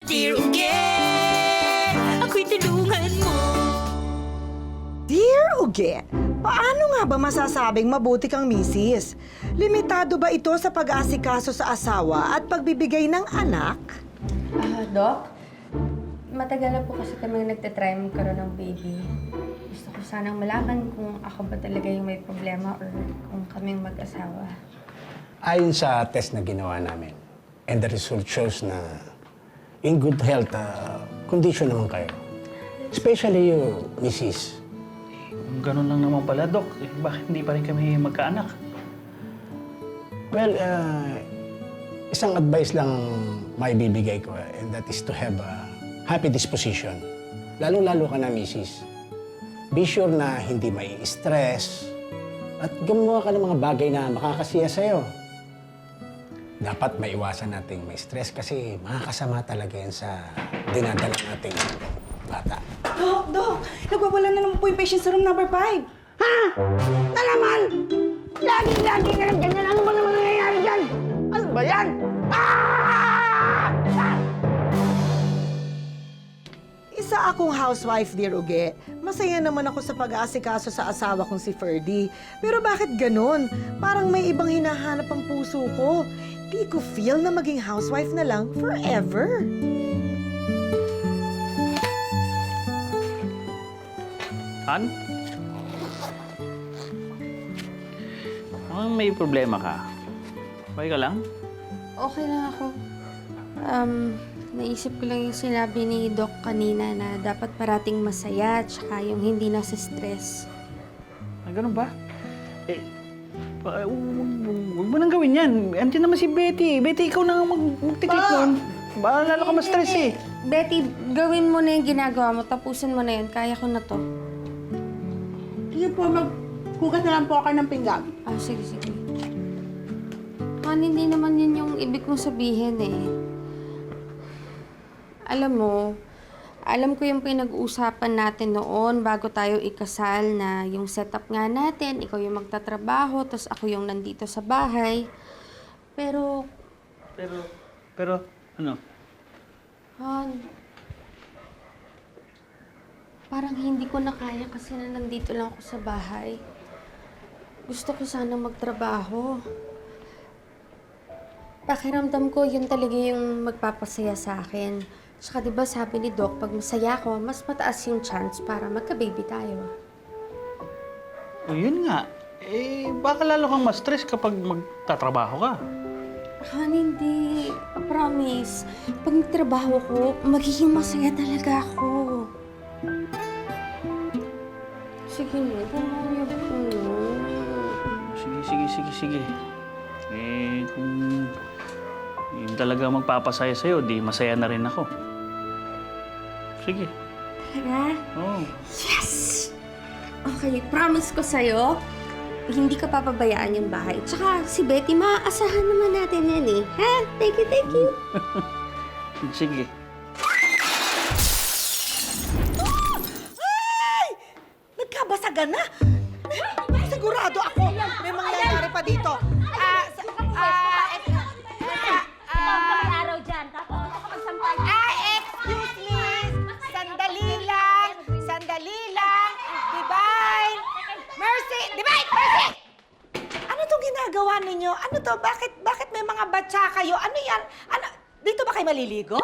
Dear Uge, ako'y tulungan mo. Dear Uge, paano nga ba masasabing mabuti kang misis? Limitado ba ito sa pag-aasikaso sa asawa at pagbibigay ng anak? Doc, matagal na po kasi kami nagtatry magkaroon ng baby. Gusto ko sanang malaman kung ako ba talaga yung may problema or kung kaming mag-asawa. Ayon sa test na ginawa namin, and the result shows na in good health condition naman kayo. Especially you, Mrs. Ganun lang naman pala, Dok. Bakit hindi pa rin kami magkaanak? Well, isang advice lang may bibigay ko, and that is to have a happy disposition. Lalo-lalo ka na, Mrs. Be sure na hindi may stress at gumawa ka ng mga bagay na makakasiya sa'yo. Dapat maiwasan nating may stress kasi makakasama talaga yan sa dinadala nating bata. Dok! Nagwawala na naman po yung patient sa room number 5. Ha? Na naman! Lagi-lagi na lang ganyan. Ano ba naman nangyayari dyan? Ano ba yan? Isa akong housewife, Dear Uge. Masaya naman ako sa pag-aasikaso sa asawa kong si Ferdy. Pero bakit ganun? Parang may ibang hinahanap ang puso ko. Di ko feel na maging housewife na lang forever. Han? Mukhang may problema ka. Okay ka lang? Okay lang ako. Naisip ko lang yung sinabi ni Doc kanina na dapat parating masaya at saka yung hindi nasa stress. Ganun ba? Huwag mo nang gawin yan. Andiyan naman si Betty. Betty, ikaw na magtiklik nun. Lalo ka ma-stress eh. Betty, gawin mo na yung ginagawa mo. Tapusin mo na yan. Kaya ko na to. Sige po, maghugas na lang po ako ng pinggan. Sige. Hindi naman yun yung ibig kong sabihin eh. Alam ko yung pinag-uusapan natin noon bago tayo ikasal na yung setup nga natin, ikaw yung magtatrabaho, tapos ako yung nandito sa bahay. Pero, ano? Han, parang hindi ko na kaya kasi na nandito lang ako sa bahay. Gusto ko sana magtrabaho. Pakiramdam ko yun talaga yung magpapasaya sa akin. Tsaka diba sabi ni Doc, pag masaya ako, mas mataas yung chance para magka-baby tayo. O yun nga. Baka lalo kang ma-stress kapag magtatrabaho ka. Han, hindi. Promise. Pag nagtrabaho ko, magiging masaya talaga ako. Sige na, pumayag ko na. Sige. Kung yun talaga magpapasaya sa'yo, di masaya na rin ako. Sige. Talaga? Oo. Yes! Okay, promise ko sa'yo, hindi ka papabayaan yung bahay. Tsaka si Betty, maaasahan naman natin yan eh. Ha? Thank you. Sige. Nagkabasagan na! Sigurado ako may mangyayari pa dito. Excuse me! Sandali lang! Divine! Mercy! Mercy! Ano tong ginagawa ninyo? Ano to? Bakit may mga batsa kayo? Ano yan? Dito ba kayo maliligo?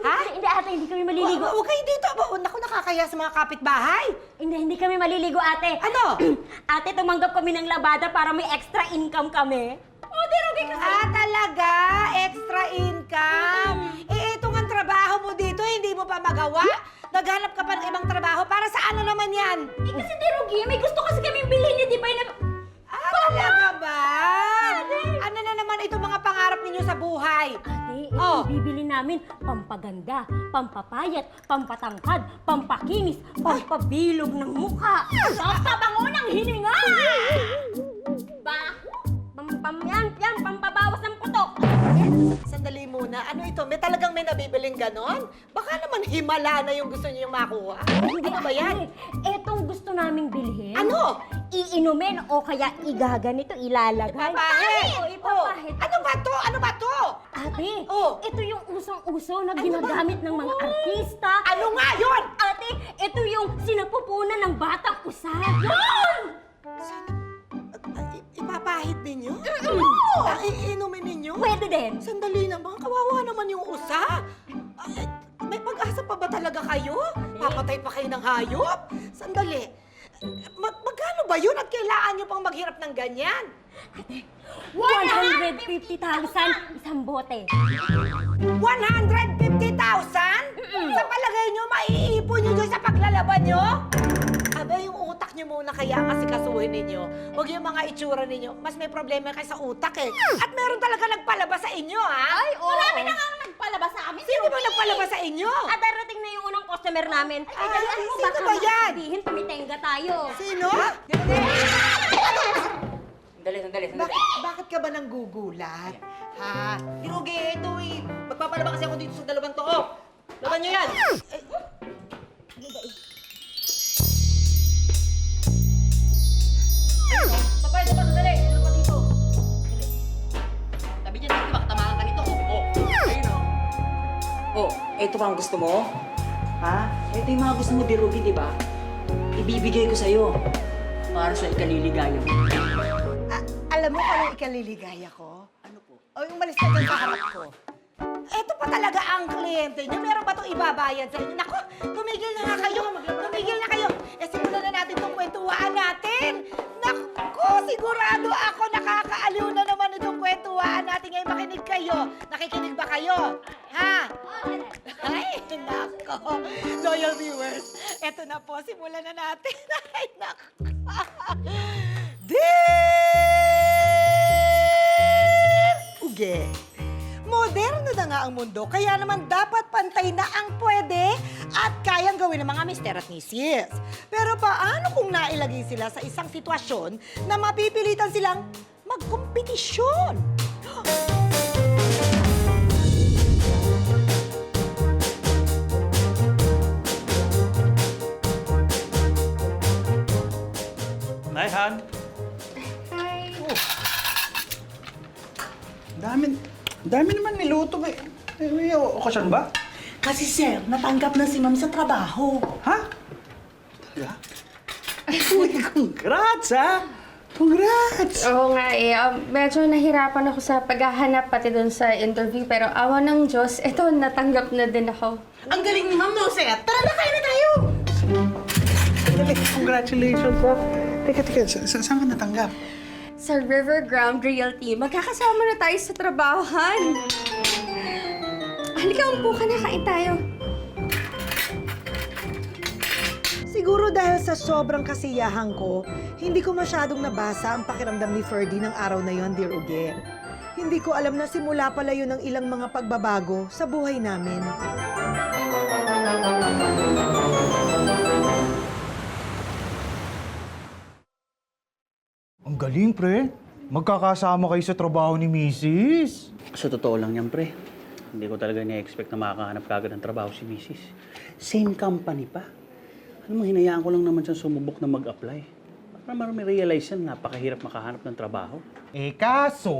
Ha? Hindi ate, hindi kami maliligo. Huwag kayo dito. Naku, nakakaya sa mga kapitbahay. Hindi kami maliligo ate. Ano? Ate, tumanggap kami ng labada para may extra income kami. Rugi kasi. Talaga? Extra income? Ito ang trabaho mo dito, hindi mo pa magawa? Naghanap ka pa ng ibang trabaho? Para sa ano naman yan? Kasi di Rugi, may gusto kasi kaming bilhin ni Divine na... Talaga ba? Ano na naman itong mga pangarap ninyo sa buhay? Ate, ito bibili namin pampaganda, pampapayat, pampatangkad, pampakinis, pampabilog ng mukha, pampabango ng hininga! Yan, pampabawas ng putok! Sandali muna. Ano ito? May nabibiling ganon? Baka naman himala na yung gusto niyo makuha. Ano ba yan? Etong gusto naming bilhin. Ano? Iinumin o kaya igaganito, ilalagay. Ipapahid! O, ipapahid. Oh, ano ba to? Ano ba to? Ate, Oh. ito yung usong-uso na ginagamit ng mga artista. Ano nga yun? Ate, ito yung sinapupunan ng batang usad. Yun! Ipapahid ninyo? Iinumin ninyo? Pwede din. Sandali naman, kawawa naman yung usa. Ay, may pag-asa pa ba talaga kayo? Papatay pa kayo ng hayop? Sandali. Magkano ba yun at kailangan nyo pang maghirap ng ganyan? 150,000 isang bote. 150,000? Sa palagay nyo, maiipon nyo doon sa paglalaban nyo? Aba, yung utak nyo muna kaya kasi kasuhin ninyo. Huwag yung mga itsura ninyo. Mas may problema kayo sa utak eh. At meron talaga nagpalabas sa inyo, ha? Ay, oo. Marami na nga nagpalabas sa amin. Sino ba nagpalabas sa inyo? At darating na yung unang customer namin. Ay, dalian mo, sino baka ba yan? sabihin, tumitenga tayo. Sino? Sandali. Bakit ka ba nang gugulat? Ha? Hirugi, ito eh. Magpapalabas kasi ako dito sa dalawang to. Oh, laban nyo yan. Papayad ba? Sandali. Ano pa dito? Sandali. Tabi dyan, baka tamahan ka nito. Oh, ayun oh. Oh, ito ba ang gusto mo? Ha? Ito yung mga gusto mo dirugi, di ba? Ibibigay ko sa'yo. Para sa ikaliligaya mo. Alam mo kung anong ikaliligaya ko? Ano po? O yung malis ka dyan sa harap ko. Eto pa talaga ang kliyente niyo. Meron ba itong ibabayad sa inyo? Naku, tumigil na nga kayo. Tumigil na kayo. Simulan na natin itong kwentuhaan natin. Naku, sigurado ako nakakaaliw na naman itong kwentuhaan natin. Ngayon makinig kayo. Nakikinig ba kayo? Ha? Ay, nako. Loyal viewers, eto na po. Simulan na natin. Ay, nako. Uge. Moderno na nga ang mundo, kaya naman dapat pantay na ang pwede at kayang gawin ng mga mister at misis. Pero paano kung nailagay sila sa isang sitwasyon na mapipilitan silang magkompetisyon? Nay, Han. Dami naman niluto. May okasyon ba? Kasi sir, natanggap na si ma'am sa trabaho. Ha? Talaga? Uy, congrats ha! Congrats! Oo nga eh. Medyo nahirapan ako sa paghahanap pati dun sa interview. Pero awa ng Diyos, eto, natanggap na din ako. Ang galing ni ma'am, no, sir? Tara na, kain na tayo! Congratulations ha! Teka, saan ka natanggap? Sa Riverground Realty, magkakasama na tayo sa trabahohan. Halika, umpo ka na, kain tayo. Siguro dahil sa sobrang kasiyahan ko, hindi ko masyadong nabasa ang pakiramdam ni Ferdy ng araw na yon, Dear Uge. Hindi ko alam na simula pala yun ng ilang mga pagbabago sa buhay namin. Ang galing, pre. Magkakasama kayo sa trabaho ni Mrs. Sa totoo lang yan, pre. Hindi ko talaga ni-expect na makakahanap kagad ng trabaho si Mrs. Same company pa. Alam mo, hinayaan ko lang naman siya sumubok na mag-apply. Para marami realize yan, napakahirap makahanap ng trabaho. Eh kaso,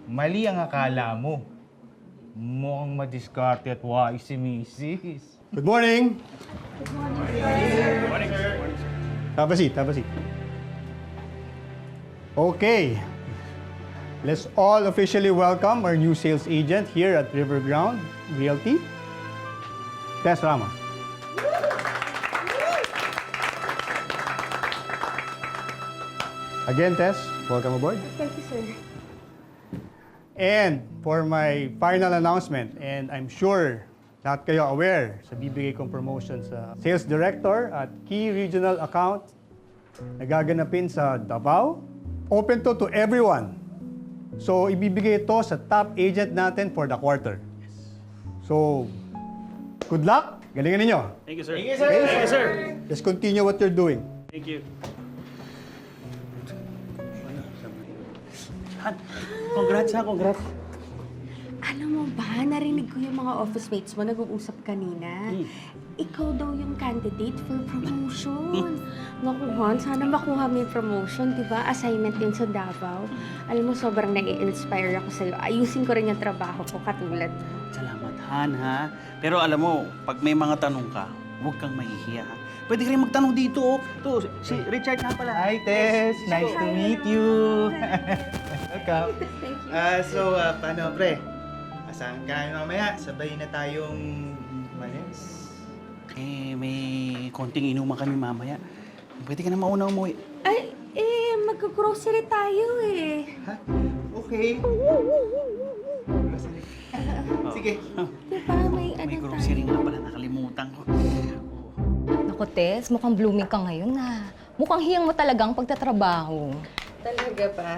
mali ang akala mo. Mukhang madiskarte at wais si Mrs. Good morning. Good morning, sir. Have a seat. Okay. Let's all officially welcome our new sales agent here at Riverground Realty, Tess Ramos. Again, Tess, welcome aboard. Thank you, sir. And for my final announcement, and I'm sure lahat kayo aware sa bibigay kong promotion sa Sales Director at Key Regional Account na gaganapin sa Davao. Open to everyone. So, ibibigay ito sa top agent natin for the quarter. So, good luck. Galingan ninyo. Thank you, sir. Thank you, sir. Thank you, sir. Just continue what you're doing. Thank you. Han, congrats ha, congrats. Alam mo ba, narinig ko yung mga office mates mo nag-uusap kanina. Ikaw daw yung candidate for promotion. Naku, Han, sana makuha mo yung promotion, di ba? Assignment din sa Davao. Alam mo, sobrang nai-inspire ako sa'yo. Ayusin ko rin yung trabaho ko katulad mo. Salamat, Han, ha? Pero alam mo, pag may mga tanong ka, huwag kang mahihiya, ha? Pwede ka rin magtanong dito, oh. Ito, si Richard nga pala. Hi, Tess! Nice to meet you! Welcome. So, paano, pre? Asahan ka namin mamaya? Sabay na tayong malis. Eh, may konting inuman kami mamaya. Pwede ka na mauna umuwi. Ay, mag-grocery tayo eh. Ha? Okay. Sige. Di ba, may ano May tayo? grocery nga pala, nakalimutan ko. Naku, Tess, mukhang blooming ka ngayon na. Mukhang hiyang mo talagang pagtatrabaho. Talaga ba?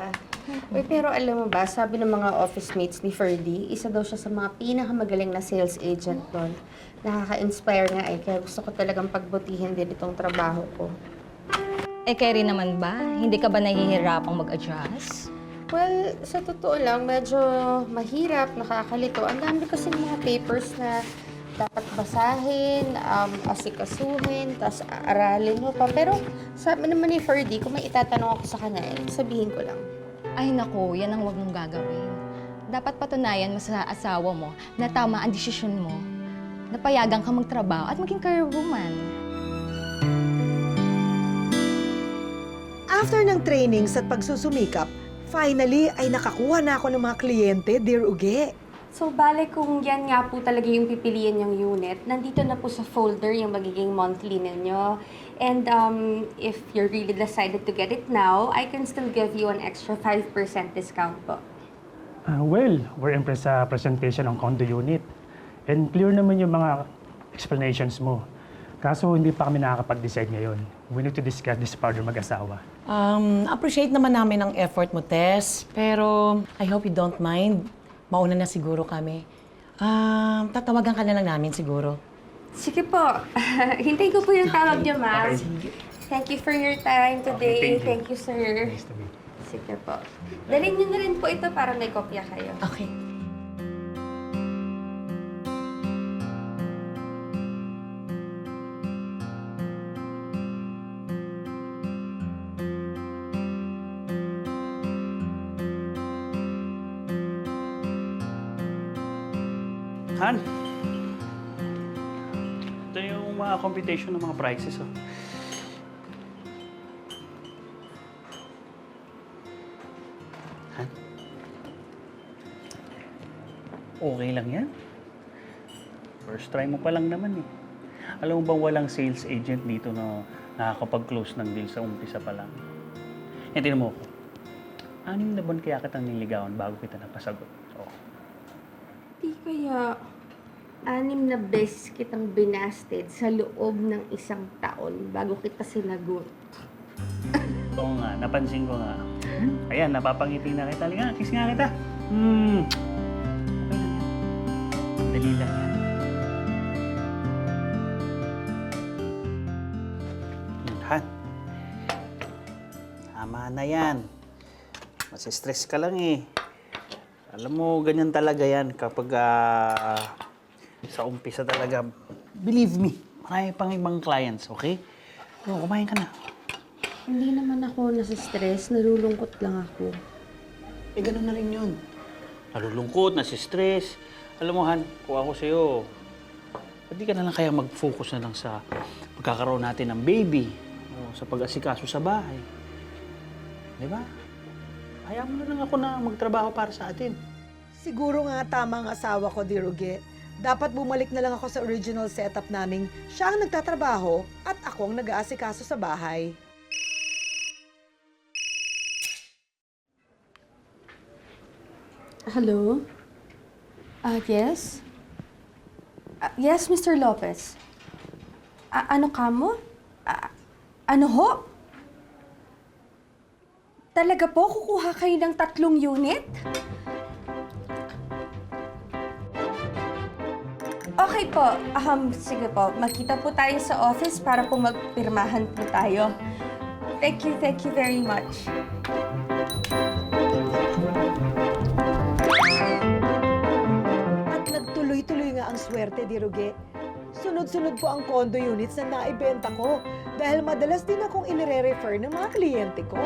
Uy, pero alam mo ba, sabi ng mga office mates ni Ferdy, isa daw siya sa mga pinakamagaling na sales agent doon. Nakaka-inspire nga eh, kaya gusto ko talagang pagbutihin din itong trabaho ko. Eh, Kerry naman ba? Hindi ka ba nahihirapang mag-adjust? Well, sa totoo lang, medyo mahirap, nakakalito. Ang dami kasi ng mga papers na dapat basahin, asikasuhin, tapos aralin mo pa. Pero sabi naman ni Ferdy, kung may itatanong ako sa kanya, sabihin ko lang. Ay naku, yan ang wag mong gagawin. Dapat patunayan mo sa asawa mo na tama ang desisyon mo. Napayagan ka magtrabaho at maging career woman. After ng trainings at pagsusumikap, finally ay nakakuha na ako ng mga kliyente, Dear Uge. So, bale kung yan nga po talaga yung pipiliin yung unit, nandito na po sa folder yung magiging monthly ninyo. And if you're really decided to get it now, I can still give you an extra 5% discount po. Well, we're impressed sa presentation ng condo unit. And clear naman yung mga explanations mo. Kaso hindi pa kami nakakapag-decide ngayon. We need to discuss this further mag-asawa. Appreciate naman namin ang effort mo, Tess. Pero I hope you don't mind. Mauna na siguro kami. Tatawagan ka na lang namin siguro. Sige po. Hintayin ko po yung tawag niyo, ma'am. Thank you for your time today. Okay, thank you. Sir. Nice to meet you. Sige po. Dalhin niyo na rin po ito para may kopya kayo. Okay. Han, ito yung mga computation ng mga prices, oh. Han? Okay lang yan. First try mo pa lang naman eh. Alam mo ba walang sales agent dito na nakakapag-close ng deal sa umpisa pa lang? Eh, tinan mo ako. 6 na buwan kaya kitang niligawan bago kita napasagot. Oh. Di kaya 6 na beses kitang binasted sa loob ng 1 taon bago kita sinagot. Oo nga, napansin ko nga. Ayan, napapangiti na kita. Halika, kiss nga kita. Okay lang yan. Dali lang yan. Han, tama na yan. Masistress ka lang eh. Alam mo, ganyan talaga yan kapag sa umpisa talaga. Believe me, marami pang ibang clients, okay? Oo, kumain ka na. Hindi naman ako nasistress, nalulungkot lang ako. Eh, ganun na rin yun. Nalulungkot, nasistress. Alam mo, Han, kung ako sa'yo, pwede ka na lang kaya mag-focus na lang sa pagkakaroon natin ng baby o sa pag-asikaso sa bahay. Di ba? Hayaan mo na lang ako na magtrabaho para sa atin. Siguro nga tama ang asawa ko, Dear Uge. Dapat bumalik na lang ako sa original setup naming siya ang nagtatrabaho at ako ang nag-aasikaso sa bahay. Hello? Yes? Yes, Mr. Lopez. Ano ka mo? Ano ho? Talaga po, kukuha kayo ng 3 unit? Okay po. Sige po. Magkita po tayo sa office para po magpirmahan po tayo. Thank you very much. swerte, Diruge. Sunod-sunod po ang condo units na naibenta ko dahil madalas din akong inire-refer ng mga kliyente ko.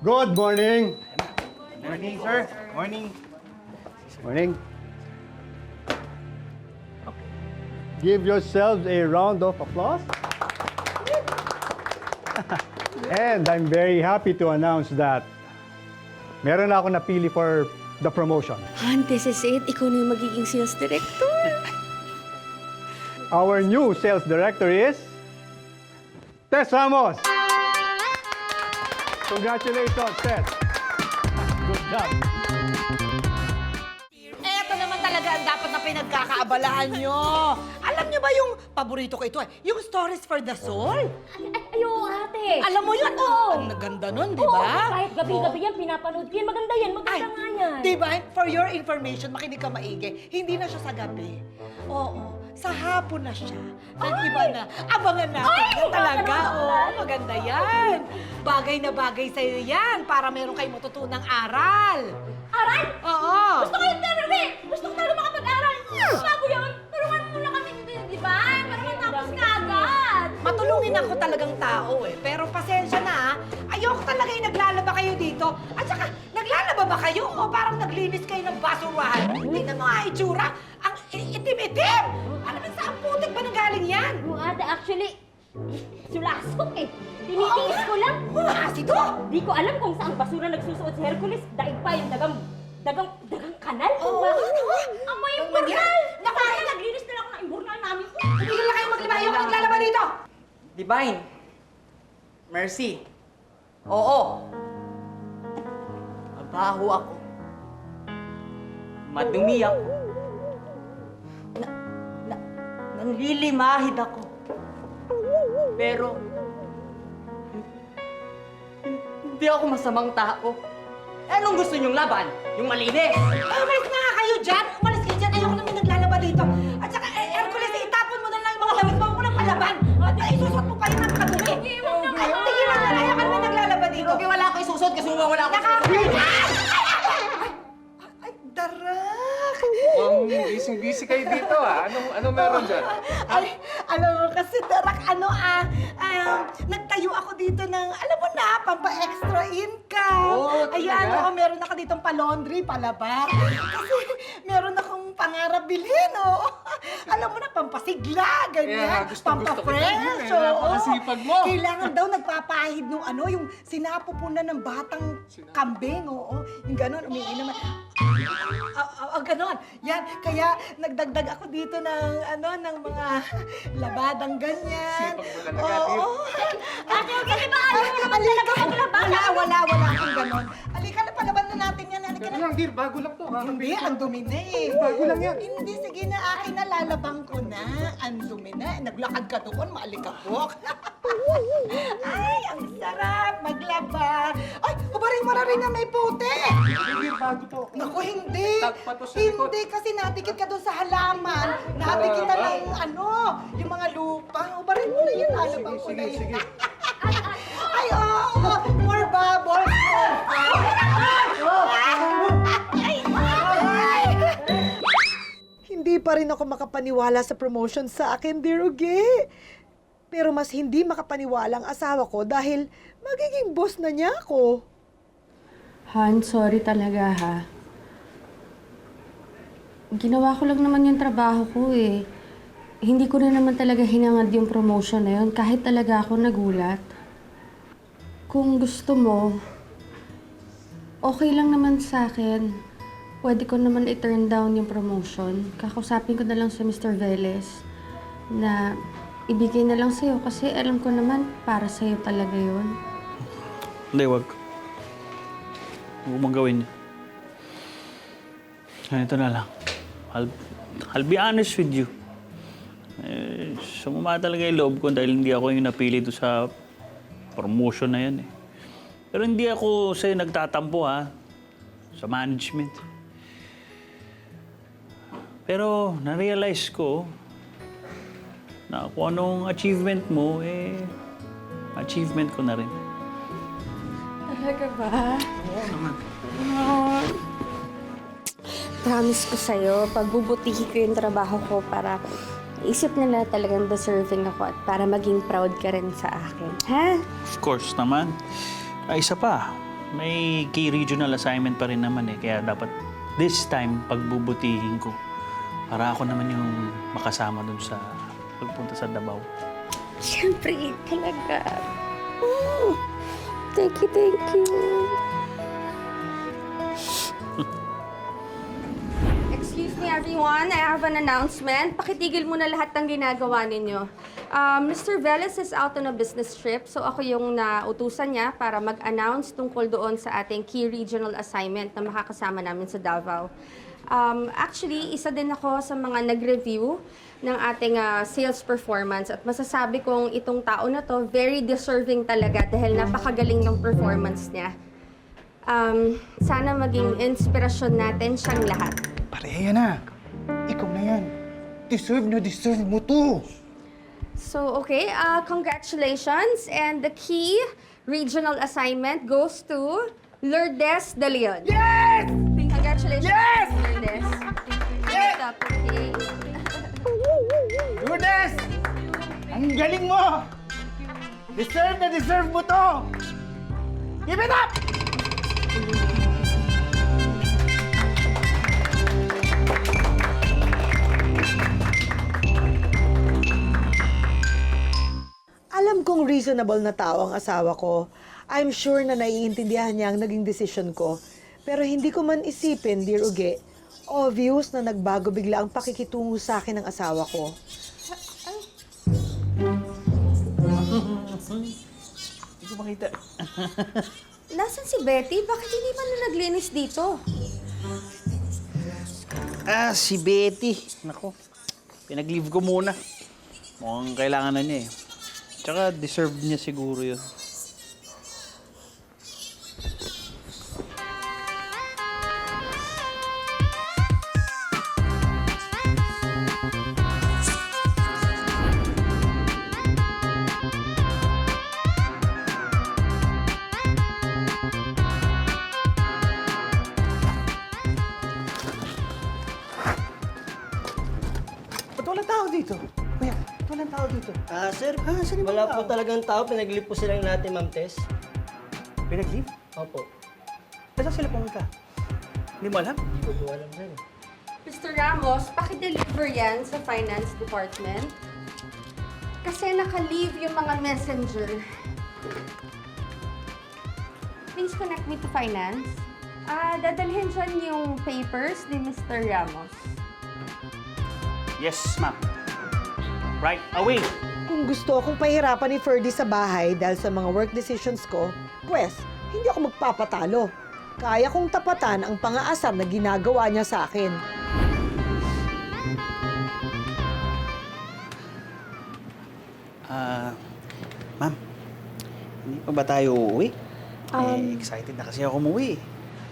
Good morning! Morning, sir. Morning. Morning. Give yourselves a round of applause. And I'm very happy to announce that meron na ako napili for the promotion. Han, this is it. Ikaw na yung magiging sales director. Our new sales director is Tess Ramos. Congratulations, Tess. Good job. Eto naman talaga ang dapat na pinagkakaabalahan nyo. Alam nyo ba yung paborito ko ito Yung Stories for the Soul? Ayo, ate. Alam mo yun? Oo. Ang naganda nun, di Oo, ba? kahit gabi-gabi yan, pinapanood ko yan. Maganda yan, maganda nga yan. Di ba? For your information, makinig ka maigi. Hindi na siya sa gabi. Oo, sa hapon na siya. Nag-iba na. Abangan natin yan talaga. Oo, maganda yan. Bagay na bagay sa'yo yan para meron kayong matutunang aral. Aral? Oo. Gusto ko yung therapy! Gusto ko talaga makapag-aral! Bago yun, tulungan mo na kami, di ba? Para matapos ka agad! Matulungin ako talagang tao Pero pasensya na Ayoko talaga yung naglalaba kayo dito. At saka, naglalaba ba kayo o parang naglinis kayo ng basurahan? Hindi na mga itsura. Ang itim-itim! Alam mo, saan putik ba nanggaling yan? Yung ate, actually, sulasok Tinitiis ko lang. Asido! Di ko alam kung saan basura nagsusuot si Hercules. Daig pa yung dagang kanal. Oo. Amoy yung Naku, burnal! naku, Sana naglinis na lang ako ng imburnal namin. Tigil na kayo maglaba. Ayoko naglalaba dito! Divine. Mercy. Oo. Mabaho ako. Madumi ako. Nanlilimahid ako. Pero, hindi ako masamang tao. Anong gusto niyong laban? Yung malinis? Umalis na nga kayo dyan! Umalis kayo dyan! Ayoko namin naglalaba dito! At saka, Hercules, itapon mo na lang yung mga damit mo. Huwag mo nang palaban! At isusot mo pa yung napakadumi! Tigilan na! Ayoko namin naglalaba dito! Okay, wala ako isusot kasi wala ako Ay, darak! Busy kayo dito Anong meron dyan? Ay, alam mo kasi, darak, nagtayo ako dito ng, alam mo na, pampa-extra income. Oh, Ayan, talaga? meron ako ditong pa-laundry, palaba. Kasi meron akong pangarap bilhin, Alam mo na, pampasigla, ganyan. gustong-gusto ko Pampa-fresh, yun, napakasipag mo. Kailangan daw nagpapahid nung yung sinapupunan ng batang kambing, Yung ganon, umiinom. Ganon. Yan, kaya nagdagdag ako dito ng, ng mga labadang ganyan. Sipag mo talaga, dear. Ate, okay ba? Alika, wala akong ganon. Alika na, palaban na natin yan. Alika na. lang, dear. Bago lang to. Hindi, ang dumi na Bago lang yan. Hindi, sige na, akin na, lalabang ko na. Ang dumi na. Naglakad ka doon, maalikabok. Ay, ang sarap maglaba. Ay, hubarin mo na rin na may puti. Dear, bago to. Naku, hindi. Tagpa to sa likod. Hindi, kasi natikit ka doon sa halaman. Natikit ka ng yung mga lupa. Hubarin mo na yun, lalabang ko na yun. Ay, more bubbles. Hindi pa rin ako makapaniwala sa promotion sa akin, Dear Uge. Pero mas hindi makapaniwala ang asawa ko dahil magiging boss na niya ako. Han, sorry talaga ha. Ginawa ko lang naman yung trabaho ko Hindi ko na naman talaga hinangad yung promotion na yun kahit talaga ako nagulat. Kung gusto mo, okay lang naman sa akin. Pwede ko naman i-turn down yung promotion. Kakausapin ko na lang si Mr. Velez na ibigay na lang sa'yo kasi alam ko naman para sa'yo talaga yun. Hindi, wag. Huwag mong gawin niya. Ganito na lang. I'll be honest with you. Sumama talaga yung loob ko dahil hindi ako yung napili doon sa promotion na yan Pero hindi ako sa'yo nagtatampo sa management. Pero na-realize ko na kung anong achievement mo, achievement ko na rin. Talaga ba? Oo naman. Promise ko sa'yo, pagbubutihin ko yung trabaho ko para isip nila talagang deserving ako at para maging proud ka rin sa akin. Ha? Of course naman. Isa pa, may key regional assignment pa rin naman eh. Kaya dapat this time, pagbubutihin ko. Para ako naman yung makasama dun sa pagpunta sa Davao. Siyempre, talaga. Thank you, thank you. Excuse me, everyone. I have an announcement. Pakitigil muna lahat ng ginagawa ninyo. Mr. Velez is out on a business trip, so ako yung nautusan niya para mag-announce tungkol doon sa ating key regional assignment na makakasama namin sa Davao. Actually, isa din ako sa mga nag-review ng ating sales performance at masasabi kong itong tao na to very deserving talaga dahil napakagaling ng performance niya. Sana maging inspirasyon natin siyang lahat. Pareha na. Ikaw na yan. Deserve na deserve mo to. So, okay, congratulations. And the key regional assignment goes to Lourdes De Leon. Yes! Congratulations, Yes! Lourdes. Yes! Okay. Lourdes! Ang galing mo! Deserve na deserve mo to! Give it up! Alam kong reasonable na tao ang asawa ko. I'm sure na naiintindihan niya ang naging desisyon ko. Pero hindi ko man isipin, Dear Uge, obvious na nagbago bigla ang pakikitungo sa akin ng asawa ko. Hindi ko makita. Nasaan si Betty? Bakit hindi pa na naglinis dito? Si Betty. Nako, pinag-leave ko muna. Mukhang kailangan na niya eh. Tsaka deserve niya siguro yun. Ba't walang tao dito? Kuya, ba't walang tao dito? Sir, saan yung wala mga po tao? talagang tao. Pinag-leave po sila natin, Ma'am Tess. Pinag-leave? Opo. Saan sila pumunta? Hindi mo alam? Hindi ko po alam, sir. Mr. Ramos, pakideliver yan sa finance department. Kasi naka-leave yung mga messenger. Please connect me to finance. Dadalhin dyan yung papers ni Mr. Ramos. Yes, ma'am. Right away. Kung gusto akong pahirapan ni Ferdy sa bahay dahil sa mga work decisions ko, pwes, hindi ako magpapatalo. Kaya kong tapatan ang pang-aasar na ginagawa niya sa akin. Ma'am, hindi pa ba tayo uuwi? Excited na kasi ako umuwi.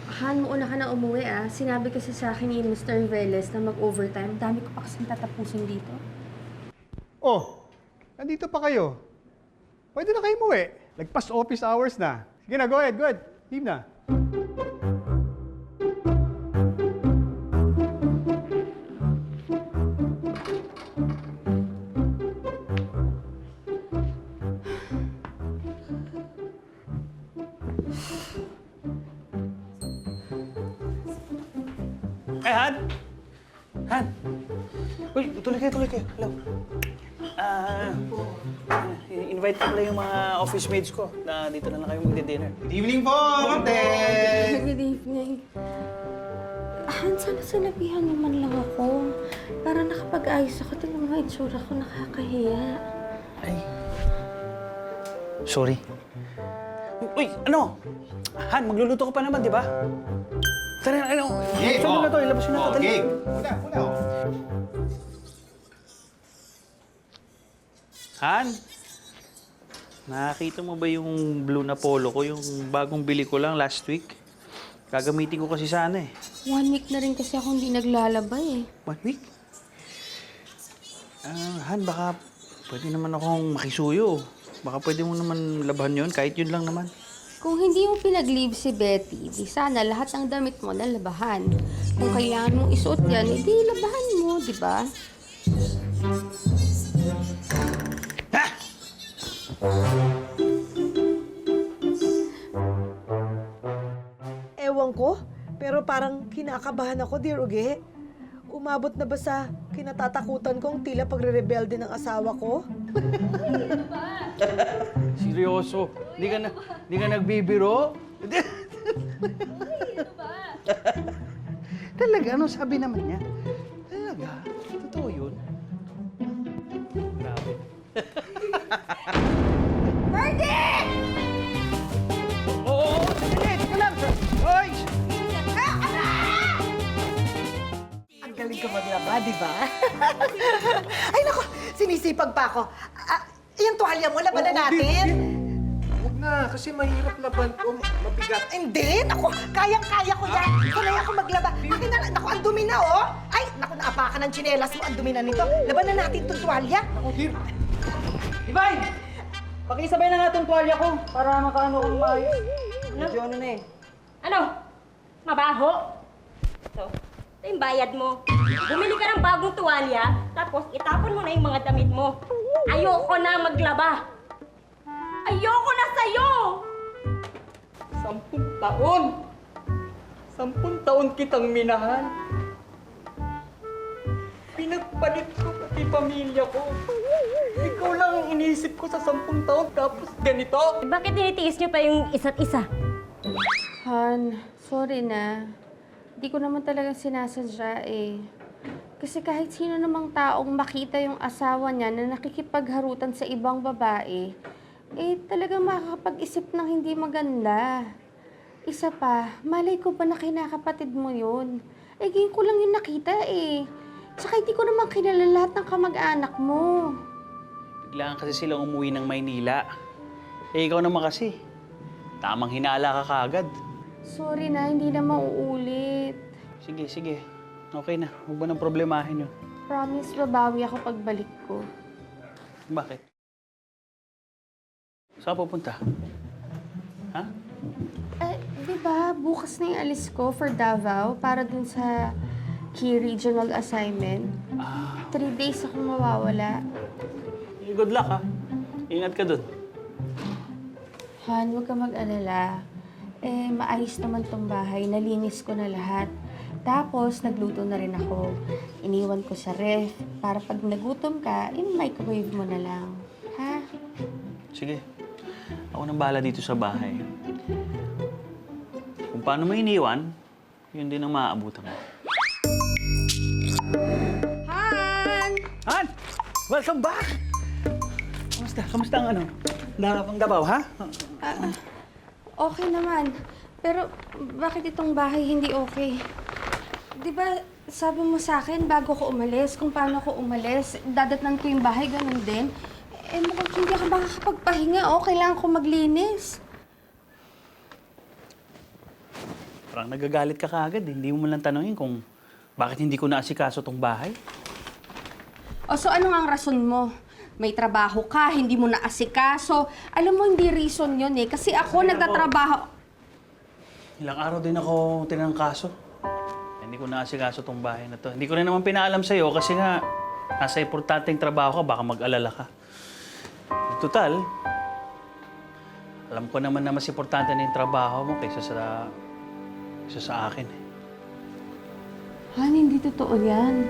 Han, mauna ka na umuwi Sinabi kasi sa akin ni Mr. Velez na mag-overtime. Dami ko pa kasing tatapusin dito. Oh, nandito pa kayo. Pwede na kayo umuwi. Lagpas office hours na. Sige na, go ahead, go ahead. Leave na. Han! Han! Uy, tuloy kayo. Hello. Invite ko pala yung mga office mates ko na dito na lang kayo magdi-dinner. Good evening po, Ma'am Tess! Good evening. Han, sana sinabihan mo man lang ako. Para nakapag-ayos ako. Tingnan mo, itsura ko nakakahiya. Ay. Sorry. Uy, ano? Han, magluluto ko pa naman, di ba? Tara, ano? Ilabas na to, ilabas na to. Okay. Dali. Han, nakita mo ba yung blue na polo ko? Yung bagong bili ko lang last week? Gagamitin ko kasi sana eh. 1 week na rin kasi ako hindi naglalabay 1 week? Han, baka pwede naman akong makisuyo. Baka pwede mo naman labahan yun, kahit yun lang naman. Kung hindi mo pinag-leave si Betty, di sana lahat ng damit mo nalabahan. Kung kailangan mong isuot yan, edi labahan mo, di ba? Ewan ko, pero parang kinakabahan ako, Dear Uge. Umabot na ba sa kinatatakutan kong tila pagre-rebelde ng asawa ko? Seryoso? Di ka nagbibiro? Talaga, ano sabi naman niya? Talaga, totoo yun. Grabe. Oo, sandali, teka lang. Hoy! Ang galing ka maglaba, di ba? Ay, naku, sinisipag pa ako. Yung tuwalya mo, laban na natin. Huwag na, kasi mahirap laban ko. Mabigat. Hindi, naku, kayang-kaya ko yan. Sanay ako maglaba. Akin na, naku, ang dumi na, oh. Ay, naku, naapakan ng tsinelas mo, ang dumi na nito. Laban na natin itong tuwalya. Ako, Dear. Divine! Pakisabay na nga itong tuwalya ko para makaano kong maayos. Medyo ano na eh. Ano? Mabaho? Ito yung bayad mo. Bumili ka ng bagong tuwalya, tapos itapon mo na yung mga damit mo. Ayoko na maglaba. Ayoko na sa'yo! 10 taon! 10 taon kitang minahal. Pinagpalit ko pati pamilya ko. Ikaw lang ang inisip ko sa 10 taon, tapos ganito. Bakit tinitiis niyo pa yung isa't isa? Han, sorry na. Hindi ko naman talaga sinasadya eh. Kasi kahit sino namang taong makita yung asawa niya na nakikipagharutan sa ibang babae, eh talagang makakapag-isip ng hindi maganda. Isa pa, malay ko ba na kinakapatid mo yun? Eh, ngayon ko lang yung nakita eh. Tsaka hindi ko naman kilala lahat ng kamag-anak mo. Biglaan kasi silang umuwi ng Maynila. Eh, ikaw naman kasi. Tamang hinala ka kaagad. Sorry na, hindi na mauulit. Sige. Okay na. Huwag ba nang problemahin yun? Promise, babawi ako pagbalik ko. Bakit? Saan pupunta? Ha? Di ba, bukas na yung alis ko for Davao para dun sa Key Regional Assignment. 3 days akong mawawala. Eh, good luck, ha? Ingat ka dun. Han, huwag ka mag-alala. Eh, maayos naman tong bahay. Nalinis ko na lahat. Tapos, nagluto na rin ako. Iniwan ko sa ref para pag nagutom ka, in-microwave mo na lang. Ha? Sige. Ako nang bahala dito sa bahay. Kung paano mo iniwan, yun din ang maaabutan mo. Han! Han! Welcome back! Kamusta ang ano? Pang Davao, ha? Okay naman. Pero, bakit itong bahay hindi okay? Di ba, sabi mo sa akin bago ko umalis, kung paano ko umalis, dadatnan ko yung bahay, ganun din. Eh, mukhang hindi ako makakapagpahinga, oh. Kailangan ko maglinis. Parang nagagalit ka kaagad. Hindi mo man lang tanongin kung bakit hindi ko naasikaso tong bahay. O, so ano nga ang rason mo? May trabaho ka, hindi mo naasikaso. Alam mo, hindi reason yun eh. Kasi ako nagtatrabaho. Ilang araw din ako tinangkaso. Hindi ko naasikaso tong bahay na to. Hindi ko rin naman pinaalam sa'yo kasi nga nasa importanteng trabaho ka, baka mag-alala ka. Total, alam ko naman na mas importante na yung trabaho mo kaysa sa akin. Han, hindi totoo yan.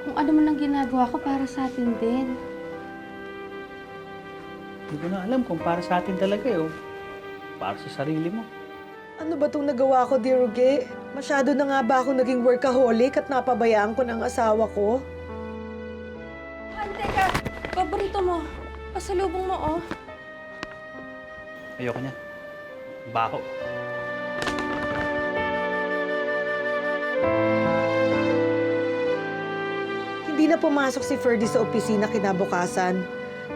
Kung ano man ang ginagawa ko para sa atin din. Hindi ko na alam kung para sa atin talaga o para sa sarili mo. Ano ba itong nagawa ko, Dear Uge? Masyado na nga ba ako naging workaholic at napabayaan ko ng asawa ko? Han, teka! Paborito mo. Pasalubong mo, oh. Ayoko niya. Baho. Hindi na pumasok si Ferdy sa opisina kinabukasan.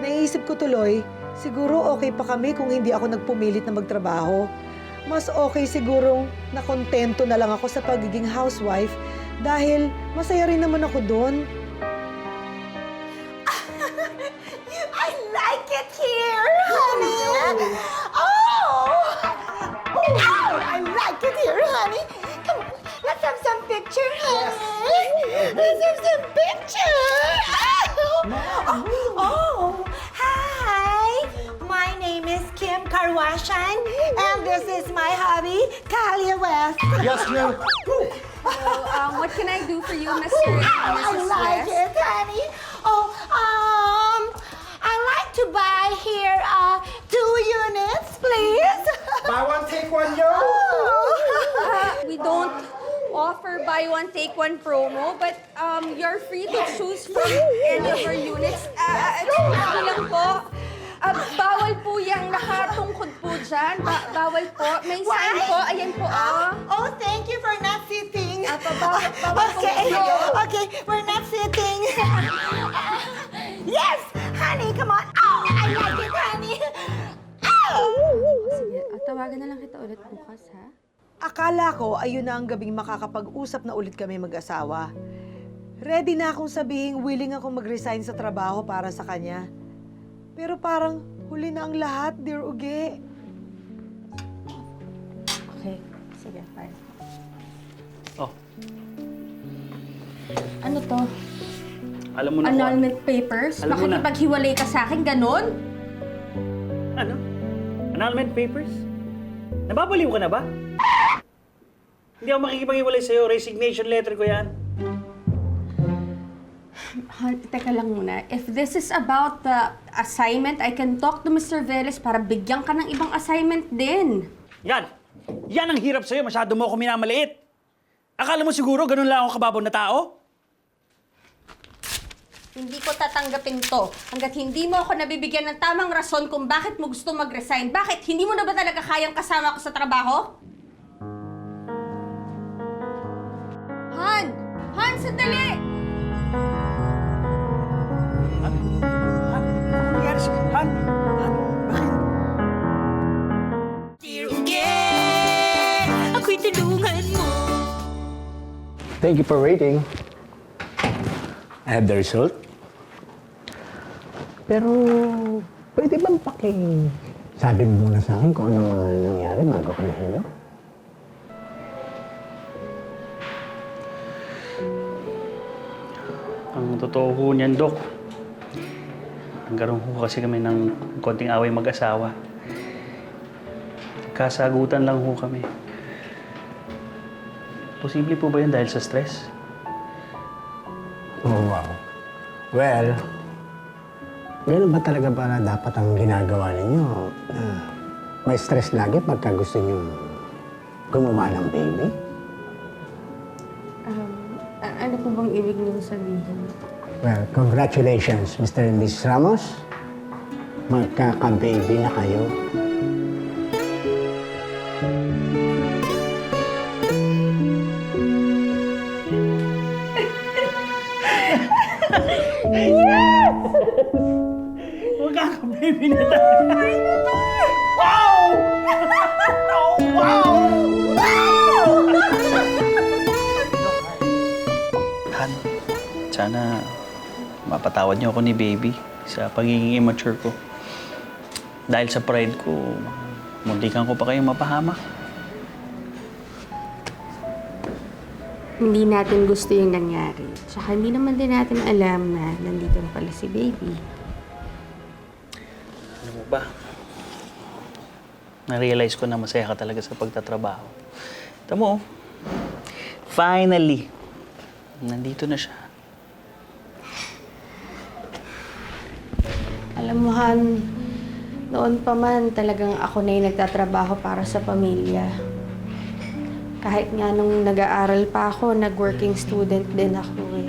Naisip ko tuloy, siguro okay pa kami kung hindi ako nagpumilit na magtrabaho. Mas okay sigurong nakontento na lang ako sa pagiging housewife dahil masaya rin naman ako doon. I like it here, honey. Oh! I like it here, honey. Come on, let's have some Let's have some picture! Oh, hi! My name is Kim Kardashian, and this is my hubby, Kanye West. Yes, Kim. What can I do for you, Mr. and I Mrs. like West? it, honey. Oh, I like to buy here 2 units, please. Buy one, take one, yo! We don't offer buy one, take one promo, but you're free to choose from any of our units. Excuse me lang po. Bawal po yung nakatungkod po dyan. Bawal po. May sign po. Ayan po, Oh, thank you for not sitting. Bawal po Okay, kayo. okay, we're not sitting. Yes, honey, come on. Oh, I like it, honey. Sige, tawagan na lang kita ulit bukas, ha? Akala ko ayun na ang gabing makakapag-usap na ulit kami mag-asawa. Ready na akong sabihing willing akong mag-resign sa trabaho para sa kanya. Pero parang huli na ang lahat, dear Uge. Okay, sige, fine. Oh, Ano to? alam mo na Annulment papers? Alam mo na. Makikipaghiwalay ka sa akin, ganon? Ano? Annulment papers? Nababaliw ka na ba? Hindi ako makikipag-iwalay sa'yo. Resignation letter ko yan. Teka lang muna. If this is about the assignment, I can talk to Mr. Velez para bigyan ka ng ibang assignment din. Yan! Yan ang hirap sa'yo. Masyado mo ako minamaliit. Akala mo siguro ganun lang ako kababaw na tao? Hindi ko tatanggapin to hanggat hindi mo ako nabibigyan ng tamang rason kung bakit mo gusto mag-resign. Bakit? Hindi mo na ba talaga kayang kasama ko sa trabaho? Han! Han, sandali! Ano nangyari sa'yo? Han? Bakit? Dear Uge, ako'y tulungan mo. Thank you for waiting. I have the result. Pero, pwede bang sabi mo muna sa akin kung ano nangyari bago ko nahilo? Ang totoo ho niyan, Dok. Nagkaroon ho kasi kami ng konting away mag-asawa. Kasagutan lang ho kami. Posible po ba yan dahil sa stress? Oh, wow. Well, ganun ba talaga ba dapat ang ginagawa ninyo? May stress lagi pagka gusto nyo gumawa ng baby? Ano po bang ibig niyong sabihin? Well, congratulations, Mr. and Mrs. Ramos. Magkaka-baby na kayo. Magkaka-baby na tayo. Wow! Oh, wow! Han, sana mapatawad niyo ako ni Baby sa pagiging immature ko. Dahil sa pride ko, muntikan ko pa kayong mapahamak. Hindi natin gusto yung nangyari. Tsaka hindi naman din natin alam na nandito na pala si Baby. Ano mo ba? Na-realize ko na masaya ka talaga sa pagtatrabaho. Tamo, finally, nandito na siya. Alam mo, Han, noon pa man talagang ako na yung nagtatrabaho para sa pamilya. Kahit nga nung nag-aaral pa ako, nag-working student din ako eh.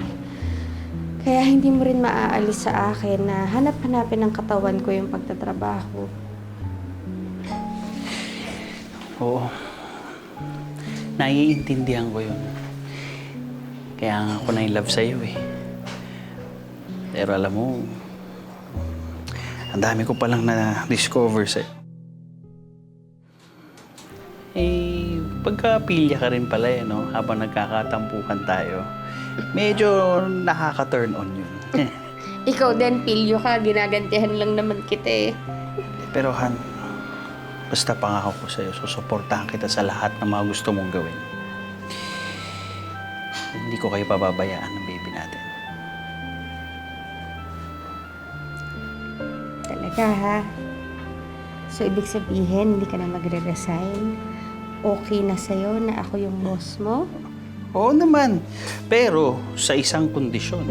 Kaya hindi mo rin maaalis sa akin na hanap-hanapin ng katawan ko yung pagtatrabaho. Oo. Naiintindihan ko yun. Kaya nga ako na-in-love sa'yo eh. Pero alam mo, ang dami ko palang na-discover sa'yo. Eh, pagka-pilya ka rin pala eh, no? Habang nagkakatampukan tayo. Medyo nakaka-turn on yun. Ikaw din, pilyo ka. Ginagantihan lang naman kita eh. Pero Han, basta pangako ko sa'yo, susuportahan kita sa lahat ng mga gusto mong gawin. Hindi ko kayo pababayaan ng baby natin. Talaga ha? So, ibig sabihin, hindi ka na magre-resign? Okay na sa'yo na ako yung boss mo? Oo naman. Pero sa isang kondisyon.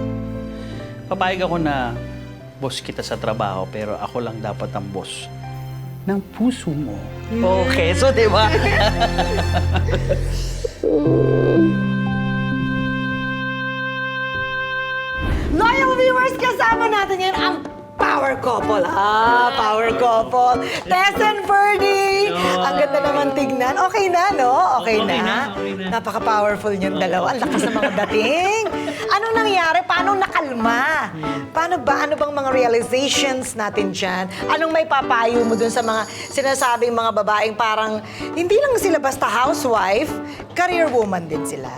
Papayag ako na boss kita sa trabaho pero ako lang dapat ang boss ng puso mo. Okay, so di ba? Loyal viewers, kasama natin ngayon ang power couple. Power couple. Tess and Ferdy. Ang ganda naman tignan. Okay na, no? Okay na. Napaka-powerful niyong dalawa. Ang lakas ng mga dating. Anong nangyari? Paano nakalma? Paano ba? Ano bang mga realizations natin dyan? Anong may papayo mo dun sa mga sinasabing mga babaeng parang hindi lang sila basta housewife, career woman din sila?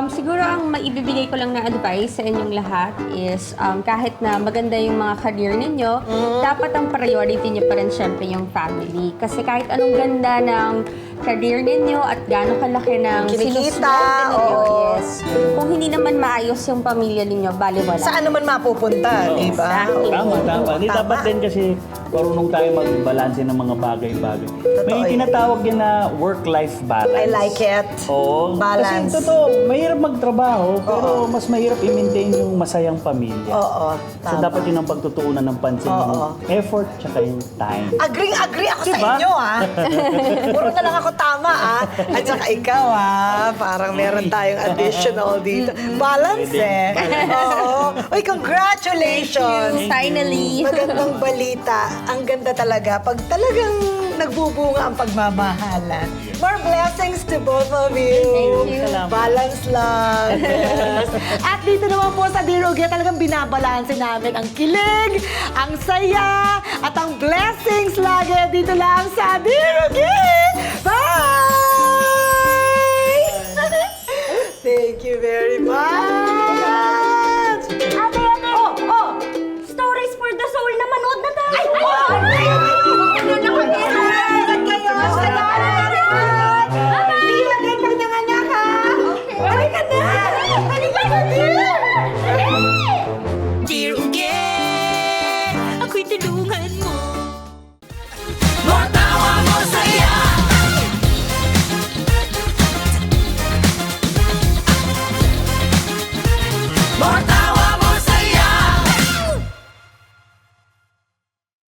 Siguro ang maibibigay ko lang na advice sa inyong lahat is kahit na maganda yung mga career ninyo, dapat ang priority nyo pa rin syempre yung family. Kasi kahit anong ganda ng career ninyo at gaano kalaki ng Kinikita, ninyo, oo. yes. Kung hindi naman maayos yung pamilya ninyo, baliwala. Saan naman mapupunta, di ba? Exactly. Tama. Hindi dapat din kasi marunong tayo magbalanse ng mga bagay-bagay. May Totoo. tinatawag yan na work-life balance. I like it. Oo. Balance. Kasi totoo, mahirap magtrabaho, pero mas mahirap i-maintain yung masayang pamilya. Oo, So tama. dapat yun ang pagtutuunan ng pansin, yung effort tsaka yung time. Agree ako sa Diba? inyo, Puro na lang ako tama, At saka ikaw, Parang meron tayong additional dito. Balance, Oo. Uy, congratulations! Finally. Magandang balita. Ang ganda talaga. Pag talagang nagbubunga ang pagmamahalan. More blessings to both of you. Thank you. Balance lang. Yes. At dito naman po sa Dear Uge, talagang binabalanse namin ang kilig, ang saya, at ang blessings lagi dito lang sa Dear Uge. Bye! Thank you very much.